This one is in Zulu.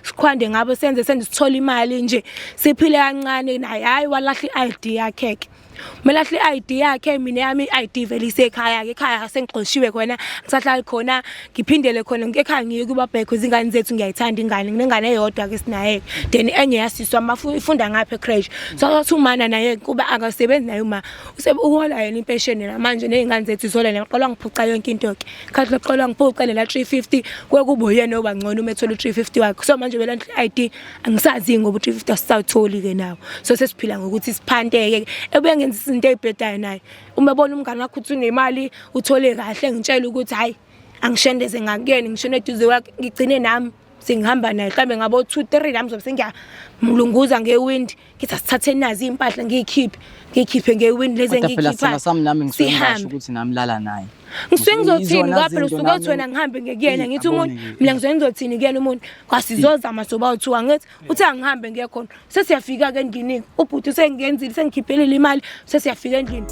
sikhwande ngabo senze sithola imali nje siphile kancane naye hayi walahla i-ID yakhe Melahli i-ID yakhe mina yami i-ID vele isekhaya ke ekhaya sengixoshiwe khona ngisahlala khona ngiphindele khona ekhaya ngiye kuba bhekho izingane zethu ngiyayithanda ingane nginengane eyodwa ke sinaye then enye yasiswa ifunda ngapha ecrash so umana naye kuba akasebenzi naye uma uhola yena impesheni manje nezingane zethu izola ngiqala ngiphuca yonke into ke khathi leqala ngiphuca lela 350 kwekubo yena oba ngcono uma ethola 350 wakhe so manje vele i-ID angisazi ngoba 350 asisawutholi ke nawo so sesiphila ngokuthi siphanteke ebuye izinto ezibhedayo naye uma bona umngane wakho uthi unemali uthole kahle ngitshela ukuthi hayi angishendeze ngakuyena ngishone eduze wakhe ngigcine nami sengihamba naye mhlambe ngabo 2-3 nami zobe sengiyamlunguza ngewind ngithi asithathe nazi impahla ngikhiphe ngewind leze ngikhipha sami nami ngisho ukuthi namlala naye ngisuke ngizothini ngaphela usuke uthi wena ngihambe ngekuyena ngithi umuntu mina ngizoye ngizothini kuyena umuntu kwasizozama soba uthiwa ngithi uthi angihambe ngiye khona sesiyafika ke endlini ubhuti sengenzile sengikhiphele imali sesiyafika endlini